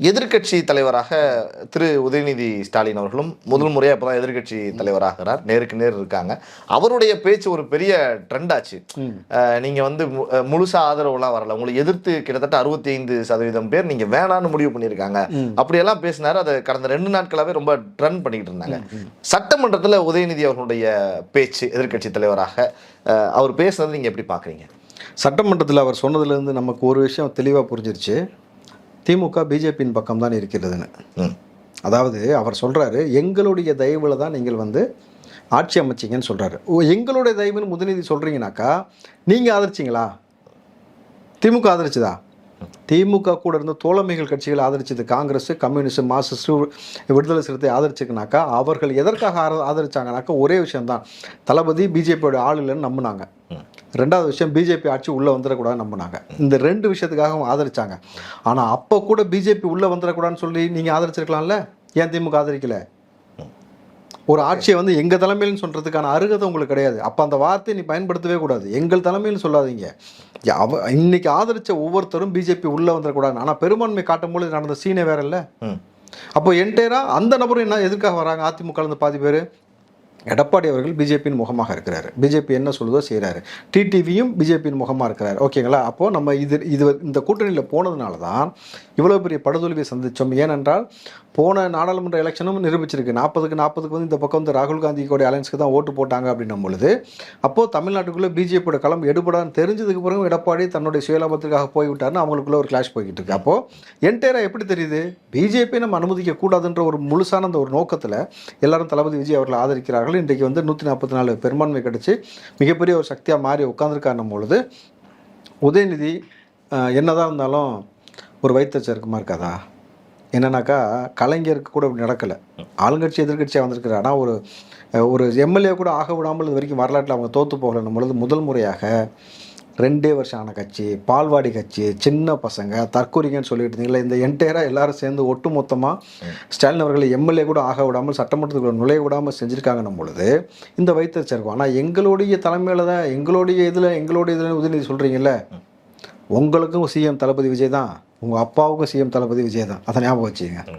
எதிர்க்கட்சி தலைவராக திரு உதயநிதி ஸ்டாலின் அவர்களும் முதல் முறையாக இப்போ தான் எதிர்க்கட்சி தலைவராகிறார். நேருக்கு நேர் இருக்காங்க. அவருடைய பேச்சு ஒரு பெரிய ட்ரெண்ட் ஆச்சு. நீங்கள் வந்து முழுசாக ஆதரவுலாம் வரல, உங்களை எதிர்த்து கிட்டத்தட்ட 65% பேர் நீங்கள் வேணான்னு முடிவு பண்ணியிருக்காங்க அப்படியெல்லாம் பேசினார். அதை கடந்த 2 நாட்களாகவே ரொம்ப ட்ரெண்ட் பண்ணிக்கிட்டு இருந்தாங்க. சட்டமன்றத்தில் உதயநிதி அவர்களுடைய பேச்சு எதிர்க்கட்சி தலைவராக அவர் பேசுனது நீங்கள் எப்படி பார்க்குறீங்க? சட்டமன்றத்தில் அவர் சொன்னதுலேருந்து நமக்கு ஒரு விஷயம் தெளிவாக புரிஞ்சிருச்சு. திமுக பிஜேபியின் பக்கம் தான் இருக்கிறதுன்னு. அதாவது அவர் சொல்கிறாரு, எங்களுடைய தயவில் தான் நீங்கள் வந்து ஆட்சி அமைச்சிங்கன்னு சொல்கிறாரு. எங்களுடைய தயவுன்னு உதயநிதி சொல்கிறீங்கனாக்கா நீங்கள் ஆதரிச்சிங்களா? திமுக ஆதரிச்சுதா? திமுக கூட இருந்த தோழமைகள் கட்சிகள் ஆதரிச்சது. காங்கிரஸ், கம்யூனிஸ்ட், மார்க்சிஸ்ட், விடுதலை சிறுத்தை ஆதரிச்சுக்குனாக்கா அவர்கள் எதற்காக ஆதரிச்சாங்கனாக்கா ஒரே விஷயம்தான், தளபதி பிஜேபியோட ஆள் இல்லைன்னு நம்பினாங்க. ரெண்டாவது விஷயம், பிஜேபி ஆட்சி உள்ளே வந்துடக்கூடாதுன்னு நம்பினாங்க. இந்த 2 விஷயத்துக்காக அவங்க ஆதரிச்சாங்க. ஆனால் அப்போ கூட பிஜேபி உள்ளே வந்துடக்கூடாதுன்னு சொல்லி நீங்கள் ஆதரிச்சிருக்கலாம்ல, ஏன் திமுக ஆதரிக்கல? ஒரு ஆட்சியை வந்து எங்கள் தலைமையில்னு சொல்கிறதுக்கான அருகதை உங்களுக்கு கிடையாது. அப்போ அந்த வார்த்தையை நீ பயன்படுத்தவே கூடாது. எங்கள் தலைமையில்னு சொல்லாதீங்க. இன்னைக்கு ஆதரித்த ஒவ்வொருத்தரும் பிஜேபி உள்ளே வந்துடக்கூடாது. ஆனால் பெரும்பான்மை காட்டும்போது நடந்த சீனே வேற இல்லை. அப்போ என்டையராக அந்த நபரும் என்ன எதுக்காக வராங்க? அதிமுகலேருந்து பாதி பேர். எடப்பாடி அவர்கள் பிஜேபியின் முகமாக இருக்கிறாரு. பிஜேபி என்ன சொல்லுதோ செய்கிறாரு. டிடிவியும் பிஜேபியின் முகமாக இருக்கிறாரு. ஓகேங்களா? அப்போது நம்ம இந்த கூட்டணியில் போனதுனால தான் இவ்வளோ பெரிய படுதோல்வியை சந்தித்தோம். ஏனென்றால் போன நாடாளுமன்ற எலெக்ஷனும் நிரூபிச்சிருக்கு. 40க்கு வந்து இந்த பக்கம் வந்து ராகுல் காந்தியோட அலையன்ஸ்க்கு தான் ஓட்டு போட்டாங்க அப்படின்னும் பொழுது, அப்போது தமிழ்நாட்டுக்குள்ளே பிஜேபியோட களம் எடுபடான்னு தெரிஞ்சதுக்கு பிறகு எடப்பாடி தன்னுடைய சுயலாபத்திற்காக போய்விட்டார்னு அவங்களுக்குள்ள ஒரு கிளாஷ் போய்கிட்டு இருக்கு. அப்போது என்டையராக எப்படி தெரியுது? பிஜேபி நம்ம அனுமதிக்க கூடாதுன்ற ஒரு முழுசான அந்த ஒரு நோக்கத்தில் எல்லாரும் தளபதி விஜய் அவர்கள் ஆதரிக்கிறார்கள். இன்றைக்கு வந்து 144 பெரும்பான்மை கிடச்சி மிகப்பெரிய ஒரு சக்தியாக மாறி உட்காந்துருக்காருன்னும் பொழுது, உதயநிதி என்னதான் இருந்தாலும் ஒரு வைத்தறிச்சருக்குமா இருக்காதா? என்னன்னாக்கா, கலைஞருக்கு கூட அப்படி நடக்கலை. ஆளுங்கட்சி எதிர்கட்சியாக வந்திருக்கிறார். ஆனால் ஒரு எம்எல்ஏ கூட ஆக விடாமல் இது வரைக்கும் வரலாற்றில் அவங்க தோற்று போகலன்னும் பொழுது, முதல் முறையாக 2 வருஷம் ஆன கட்சி, பால்வாடி கட்சி, சின்ன பசங்க, தற்கொலைங்கன்னு சொல்லிட்டு இருந்தீங்களா, இந்த என்டையராக எல்லாரும் சேர்ந்து ஒட்டு மொத்தமாக ஸ்டாலின் அவர்களை எம்எல்ஏ கூட ஆக விடாமல், சட்டமன்றத்துக்குள்ள நுழைய விடாமல் செஞ்சுருக்காங்கன்னும் பொழுது இந்த வைத்தறிச்சருக்கும். ஆனால் எங்களுடைய தலைமையில் தான், எங்களுடைய இதில் உதயநிதி சொல்கிறீங்கல்ல, உங்களுக்கும் சிஎம் தளபதி விஜய் தான், உங்கள் அப்பாவுக்கும் சிஎம் தளபதி விஜய் தான். அதை ஞாபகம் வச்சுங்க.